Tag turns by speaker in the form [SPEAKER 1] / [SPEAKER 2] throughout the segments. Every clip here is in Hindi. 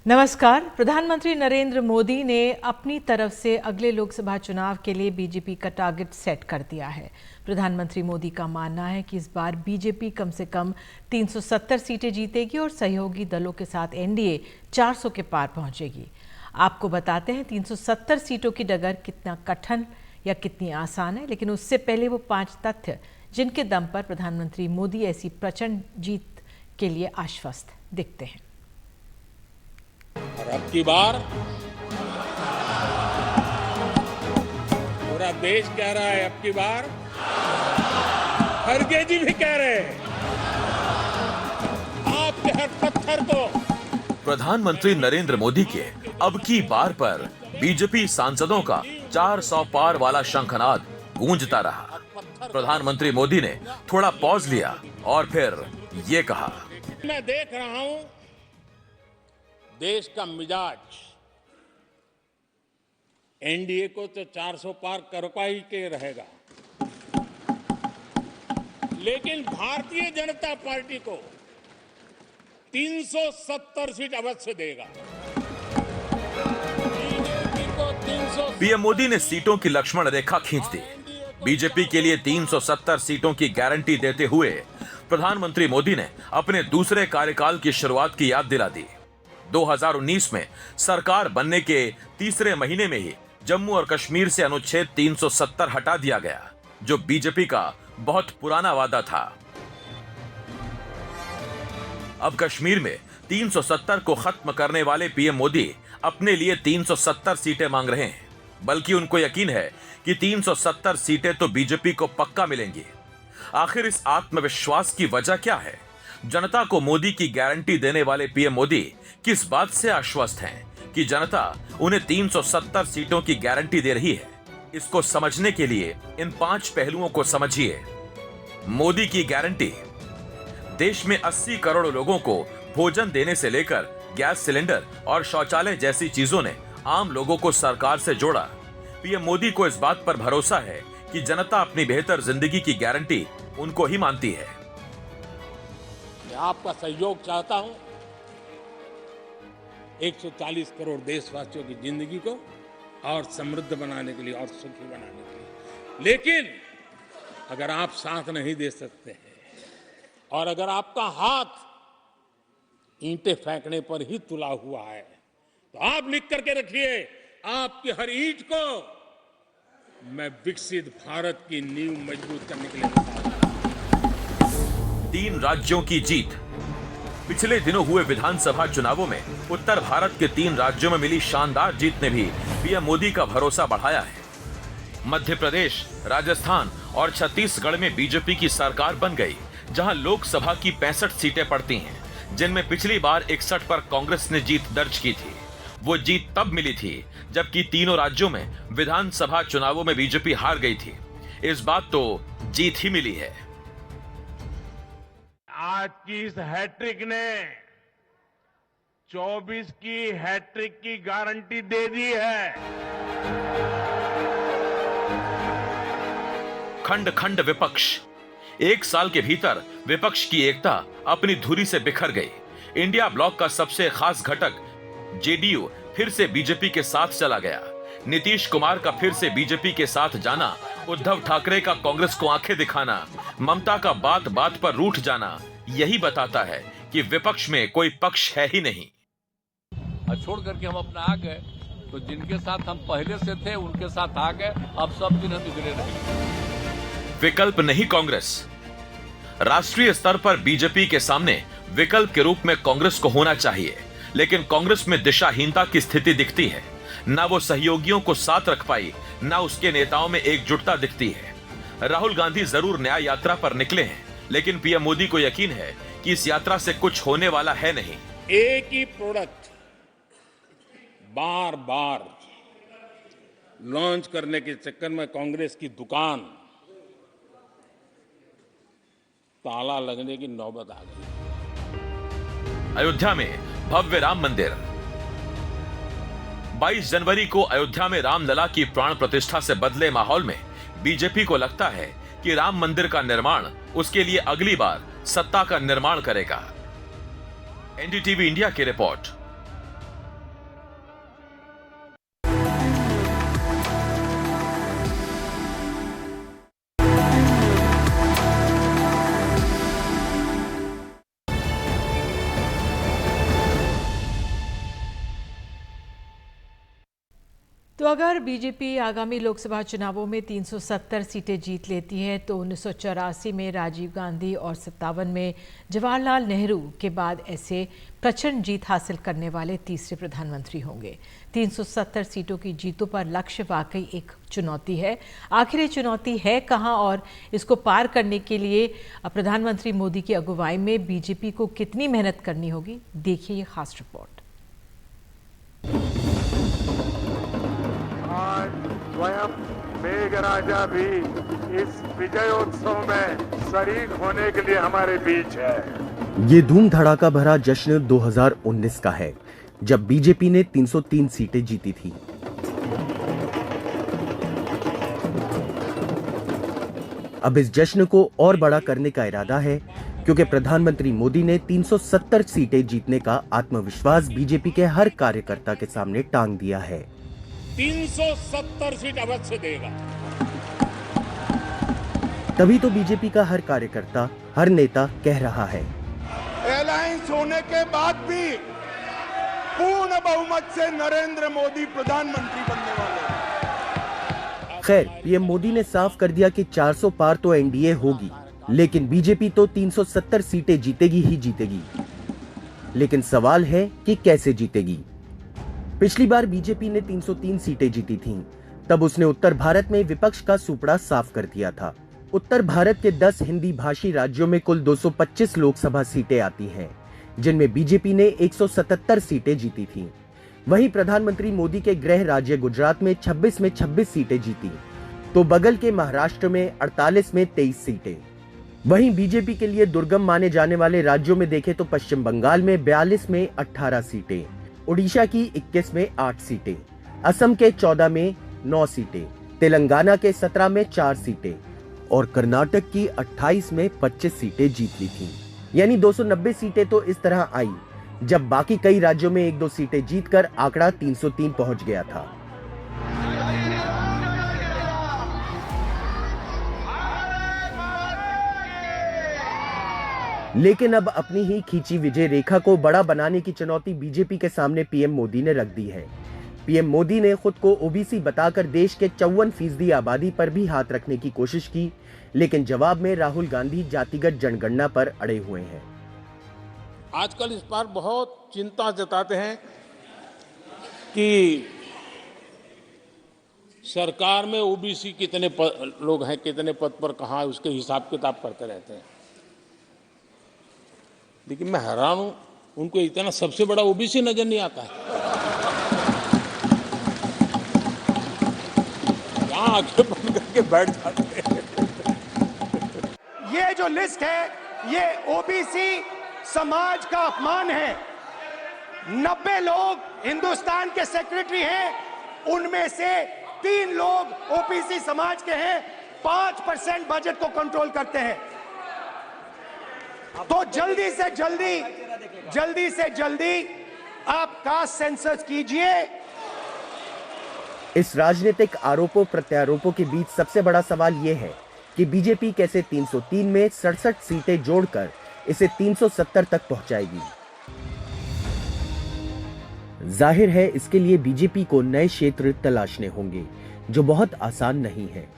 [SPEAKER 1] नमस्कार। प्रधानमंत्री नरेंद्र मोदी ने अपनी तरफ से अगले लोकसभा चुनाव के लिए बीजेपी का टारगेट सेट कर दिया है। प्रधानमंत्री मोदी का मानना है कि इस बार बीजेपी कम से कम 370 सीटें जीतेगी और सहयोगी दलों के साथ एनडीए 400 के पार पहुंचेगी। आपको बताते हैं 370 सीटों की डगर कितना कठिन या कितनी आसान है, लेकिन उससे पहले वो 5 तथ्य जिनके दम पर प्रधानमंत्री मोदी ऐसी प्रचंड जीत के लिए आश्वस्त दिखते हैं।
[SPEAKER 2] और अब की बार पूरा देश कह रहा है, अब की बार खड़गे जी भी कह रहे हैं, आपके हर पत्थर को।
[SPEAKER 3] प्रधानमंत्री नरेंद्र मोदी के अब की बार पर बीजेपी सांसदों का 400 पार वाला शंखनाद गूंजता रहा। प्रधानमंत्री मोदी ने थोड़ा पॉज लिया और फिर ये कहा,
[SPEAKER 2] मैं देख रहा हूं देश का मिजाज एनडीए को तो 400 पार कर पाई के रहेगा, लेकिन भारतीय जनता पार्टी को 370 सीट अवश्य देगा। बीजेपी को 370।
[SPEAKER 3] पीएम मोदी ने सीटों की लक्ष्मण रेखा खींच दी। बीजेपी के लिए 370 सीटों की गारंटी देते हुए प्रधानमंत्री मोदी ने अपने दूसरे कार्यकाल की शुरुआत की याद दिला दी। 2019 में सरकार बनने के तीसरे महीने में ही जम्मू और कश्मीर से अनुच्छेद 370 हटा दिया गया, जो बीजेपी का बहुत पुराना वादा था। अब कश्मीर में 370 को खत्म करने वाले पीएम मोदी अपने लिए 370 सीटें मांग रहे हैं, बल्कि उनको यकीन है कि 370 सीटें तो बीजेपी को पक्का मिलेंगी। आखिर इस आत्मविश्वास की वजह क्या है? जनता को मोदी की गारंटी देने वाले पीएम मोदी किस बात से आश्वस्त हैं कि जनता उन्हें 370 सीटों की गारंटी दे रही है? इसको समझने के लिए इन 5 पहलुओं को समझिए। मोदी की गारंटी। देश में 80 करोड़ लोगों को भोजन देने से लेकर गैस सिलेंडर और शौचालय जैसी चीजों ने आम लोगों को सरकार से जोड़ा। पीएम मोदी को इस बात पर भरोसा है कि जनता अपनी बेहतर जिंदगी की गारंटी उनको ही मानती है।
[SPEAKER 2] मैं आपका सहयोग चाहता हूं 140 करोड़ देशवासियों की जिंदगी को और समृद्ध बनाने के लिए और सुखी बनाने के लिए। लेकिन अगर आप साथ नहीं दे सकते हैं और अगर आपका हाथ ईंटें फेंकने पर ही तुला हुआ है, तो आप लिख करके रखिए, आपकी हर ईंट को मैं विकसित भारत की नींव मजबूत करने के लिए लगाऊंगा।
[SPEAKER 3] 3 राज्यों की जीत। पिछले दिनों हुए विधानसभा चुनावों में उत्तर भारत के 3 राज्यों में मिली शानदार जीत ने भी पीएम मोदी का भरोसा बढ़ाया है। मध्य प्रदेश, राजस्थान और छत्तीसगढ़ में बीजेपी की सरकार बन गई, जहां लोकसभा की 65 सीटें पड़ती हैं, जिनमें पिछली बार 61 पर कांग्रेस ने जीत दर्ज की थी। वो जीत तब मिली थी जबकि तीनों राज्यों में विधानसभा चुनावों में बीजेपी हार गई थी। इस बार तो जीत ही मिली है।
[SPEAKER 2] आज की इस हैट्रिक ने 24 की हैट्रिक की गारंटी दे दी है।
[SPEAKER 3] खंड खंड विपक्ष। 1 साल के भीतर विपक्ष की एकता अपनी धुरी से बिखर गई। इंडिया ब्लॉक का सबसे खास घटक जेडीयू फिर से बीजेपी के साथ चला गया। नीतीश कुमार का फिर से बीजेपी के साथ जाना, उद्धव ठाकरे का कांग्रेस को आंखें दिखाना, ममता का बात बात पर रूठ जाना, यही बताता है कि विपक्ष में कोई पक्ष है ही नहीं।
[SPEAKER 4] छोड़ करके हम अपना आ गए, तो जिनके साथ हम पहले से थे उनके साथ आ गए। अब सब दिन हम बिगड़े रहेंगे।
[SPEAKER 3] विकल्प नहीं कांग्रेस। राष्ट्रीय स्तर पर बीजेपी के सामने विकल्प के रूप में कांग्रेस को होना चाहिए, लेकिन कांग्रेस में दिशाहीनता की स्थिति दिखती है। ना वो सहयोगियों को साथ रख पाई, ना उसके नेताओं में एकजुटता दिखती है। राहुल गांधी जरूर न्याय यात्रा पर निकले हैं, लेकिन पीएम मोदी को यकीन है कि इस यात्रा से कुछ होने वाला है नहीं।
[SPEAKER 2] एक ही प्रोडक्ट बार बार लॉन्च करने के चक्कर में कांग्रेस की दुकान ताला लगने की नौबत आ गई।
[SPEAKER 3] अयोध्या में भव्य राम मंदिर। 22 जनवरी को अयोध्या में रामलला की प्राण प्रतिष्ठा से बदले माहौल में बीजेपी को लगता है कि राम मंदिर का निर्माण उसके लिए अगली बार सत्ता का निर्माण करेगा। एनडीटीवी इंडिया की रिपोर्ट।
[SPEAKER 1] तो अगर बीजेपी आगामी लोकसभा चुनावों में 370 सीटें जीत लेती है तो 1984 में राजीव गांधी और 57 में जवाहरलाल नेहरू के बाद ऐसे प्रचंड जीत हासिल करने वाले तीसरे प्रधानमंत्री होंगे। 370 सीटों की जीतों पर लक्ष्य वाकई एक चुनौती है। आखिर ये चुनौती है कहां और इसको पार करने के लिए प्रधानमंत्री मोदी की अगुवाई में बीजेपी को कितनी मेहनत करनी होगी, देखिए ये खास रिपोर्ट।
[SPEAKER 5] आज स्वयं मेघराजा भी इस विजयोत्सव में शरीक होने के लिए हमारे बीच है।
[SPEAKER 6] ये धूम धड़ाका भरा जश्न 2019 का है, जब बीजेपी ने 303 सीटें जीती थी। अब इस जश्न को और बड़ा करने का इरादा है, क्योंकि प्रधानमंत्री मोदी ने 370 सीटें जीतने का आत्मविश्वास बीजेपी के हर कार्यकर्ता के सामने टांग दिया है।
[SPEAKER 2] 370 सीट अवश्य देगा।
[SPEAKER 6] तभी तो बीजेपी का हर कार्यकर्ता, हर नेता कह रहा है,
[SPEAKER 5] अलायंस होने के बाद भी पूर्ण बहुमत से नरेंद्र मोदी प्रधानमंत्री बनने वाले हैं।
[SPEAKER 6] खैर, पीएम मोदी ने साफ कर दिया कि 400 पार तो एनडीए होगी, लेकिन बीजेपी तो 370 सीटें जीतेगी ही जीतेगी। लेकिन सवाल है कि कैसे जीतेगी। पिछली बार बीजेपी ने 303 सीटें जीती थीं, तब उसने उत्तर भारत में विपक्ष का सुपड़ा साफ कर दिया था। उत्तर भारत के 10 हिंदी भाषी राज्यों में कुल 225 लोकसभा सीटें आती हैं, जिनमें बीजेपी ने 177 सीटें जीती थीं। वहीं प्रधानमंत्री मोदी के गृह राज्य गुजरात में 26 सीटें जीती, तो बगल के महाराष्ट्र में 48 में 23 सीटें। वहीं बीजेपी के लिए दुर्गम माने जाने वाले राज्यों में देखें तो पश्चिम बंगाल में 42 में 18 सीटें, उड़ीसा की 21 में 8 सीटें, असम के 14 में 9 सीटें, तेलंगाना के 17 में 4 सीटें और कर्नाटक की 28 में 25 सीटें जीत ली थीं। यानी 290 सीटें तो इस तरह आई, जब बाकी कई राज्यों में 1-2 सीटें जीतकर आंकड़ा 303 पहुंच गया था। लेकिन अब अपनी ही खींची विजय रेखा को बड़ा बनाने की चुनौती बीजेपी के सामने पीएम मोदी ने रख दी है। पीएम मोदी ने खुद को ओबीसी बताकर देश के 54% आबादी पर भी हाथ रखने की कोशिश की, लेकिन जवाब में राहुल गांधी जातिगत जनगणना पर अड़े हुए हैं।
[SPEAKER 2] आजकल इस पर बहुत चिंता जताते हैं कि सरकार में ओबीसी कितने लोग हैं, कितने पद पर कहाँ है, उसके हिसाब किताब करते रहते हैं। लेकिन मैं हैरान हूं, उनको इतना सबसे बड़ा ओबीसी नजर नहीं आता है। यहाँ आंखें बंद करके बैठ जाते हैं।
[SPEAKER 5] ये जो लिस्ट है, ये ओबीसी समाज का अपमान है। 90 लोग हिंदुस्तान के सेक्रेटरी हैं, उनमें से 3 लोग ओबीसी समाज के हैं, 5% बजट को कंट्रोल करते हैं। तो जल्दी से जल्दी आप कास्ट सेंसस कीजिए।
[SPEAKER 6] इस राजनीतिक आरोपों प्रत्यारोपों के बीच सबसे बड़ा सवाल यह है कि बीजेपी कैसे 303 में 67 सीटें जोड़कर इसे 370 तक पहुंचाएगी। जाहिर है इसके लिए बीजेपी को नए क्षेत्र तलाशने होंगे, जो बहुत आसान नहीं है।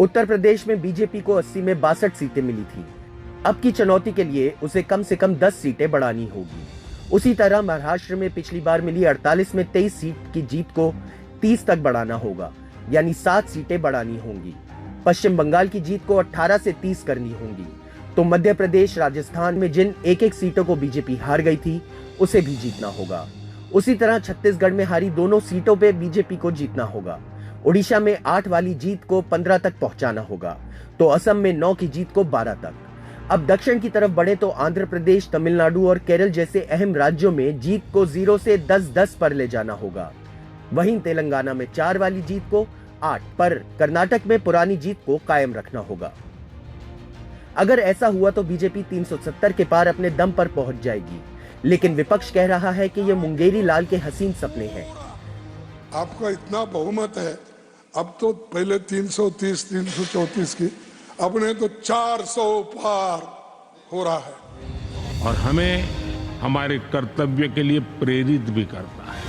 [SPEAKER 6] उत्तर प्रदेश में बीजेपी को 80 में 62 सीटें मिली थी। अब की चुनौती के लिए उसे कम से कम 10 सीटें बढ़ानी होगी। उसी तरह महाराष्ट्र में पिछली बार मिली 48 में 23 सीट की जीत को 30 तक बढ़ाना होगा, यानी 7 सीटें बढ़ानी होंगी। पश्चिम बंगाल की जीत को 18 से 30 करनी होंगी। तो मध्य प्रदेश, राजस्थान में जिन 1-1 सीटों को बीजेपी हार गई थी, उसे भी जीतना होगा। उसी तरह छत्तीसगढ़ में हारी दोनों सीटों पे बीजेपी को जीतना होगा। उड़ीसा में 8 वाली जीत को 15 तक पहुंचाना होगा, तो असम में 9 की जीत को 12 तक। अब दक्षिण की तरफ बढ़े तो आंध्र प्रदेश, तमिलनाडु और केरल जैसे अहम राज्यों में जीत को 0 से 10-10 पर ले जाना होगा। वहीं तेलंगाना में 4 वाली जीत को 8 पर, कर्नाटक में पुरानी जीत को कायम रखना होगा। अगर ऐसा हुआ तो बीजेपी 370 के पार अपने दम पर पहुंच जाएगी, लेकिन विपक्ष कह रहा है कि ये मुंगेरी लाल के हसीन सपने हैं।
[SPEAKER 7] आपका इतना बहुमत है, अब तो पहले 330, 334 की, अपने तो 400 पार हो रहा है
[SPEAKER 2] और हमें हमारे कर्तव्य के लिए प्रेरित भी करता है।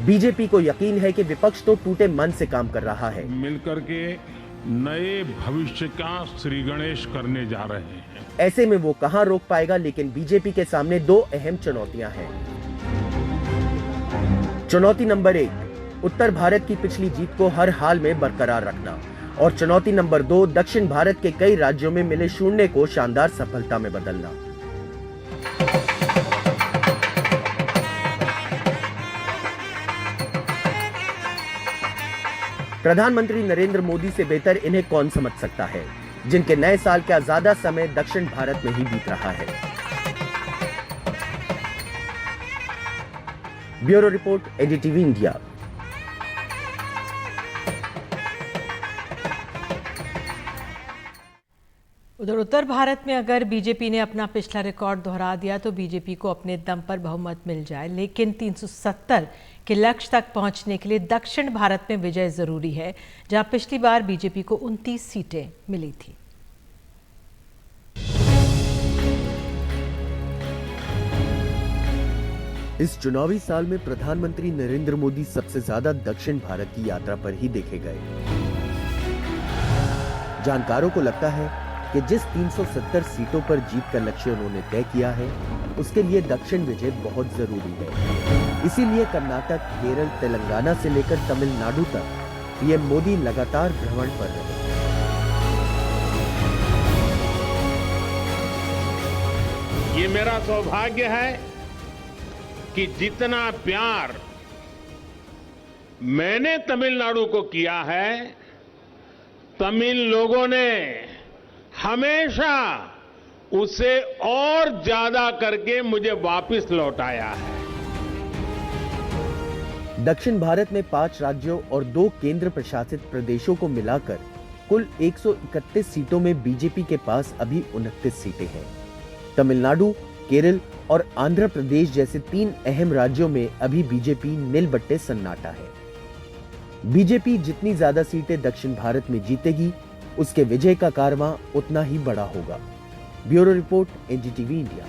[SPEAKER 6] बीजेपी को यकीन है कि विपक्ष तो टूटे मन से काम कर रहा है।
[SPEAKER 8] मिलकर के नए भविष्य का श्री गणेश करने जा रहे हैं।
[SPEAKER 6] ऐसे में वो कहां रोक पाएगा, लेकिन बीजेपी के सामने दो अहम चुनौतियां हैं। चुनौती नंबर 1, उत्तर भारत की पिछली जीत को हर हाल में बरकरार रखना, और चुनौती नंबर 2, दक्षिण भारत के कई राज्यों में मिले शून्य को शानदार सफलता में बदलना। प्रधानमंत्री नरेंद्र मोदी से बेहतर इन्हें कौन समझ सकता है, जिनके नए साल का ज्यादा समय दक्षिण भारत में ही बीत रहा है। Bureau report, NDTV India.
[SPEAKER 1] उधर उत्तर भारत में अगर बीजेपी ने अपना पिछला रिकॉर्ड दोहरा दिया तो बीजेपी को अपने दम पर बहुमत मिल जाए, लेकिन 370 के लक्ष्य तक पहुंचने के लिए दक्षिण भारत में विजय जरूरी है, जहां पिछली बार बीजेपी को 29 सीटें मिली थी।
[SPEAKER 6] इस चुनावी साल में प्रधानमंत्री नरेंद्र मोदी सबसे ज्यादा दक्षिण भारत की यात्रा पर ही देखे गए। जानकारों को लगता है कि जिस 370 सीटों पर जीत का लक्ष्य उन्होंने तय किया है, उसके लिए दक्षिण विजय बहुत जरूरी है। इसीलिए कर्नाटक, केरल, तेलंगाना से लेकर तमिलनाडु तक पीएम मोदी लगातार भ्रमण पर रहे।
[SPEAKER 8] ये मेरा सौभाग्य है कि जितना प्यार मैंने तमिलनाडु को किया है, तमिल लोगों ने हमेशा उसे और ज्यादा करके मुझे वापस लौटाया है।
[SPEAKER 6] दक्षिण भारत में 5 राज्यों और 2 केंद्र प्रशासित प्रदेशों को मिलाकर कुल 131 सीटों में बीजेपी के पास अभी 29 सीटें हैं। तमिलनाडु, केरल और आंध्र प्रदेश जैसे 3 अहम राज्यों में अभी बीजेपी नीलबट्टे सन्नाटा है। बीजेपी जितनी ज्यादा सीटें दक्षिण भारत में जीतेगी, उसके विजय का कारवां उतना ही बड़ा होगा। Bureau report, NDTV India.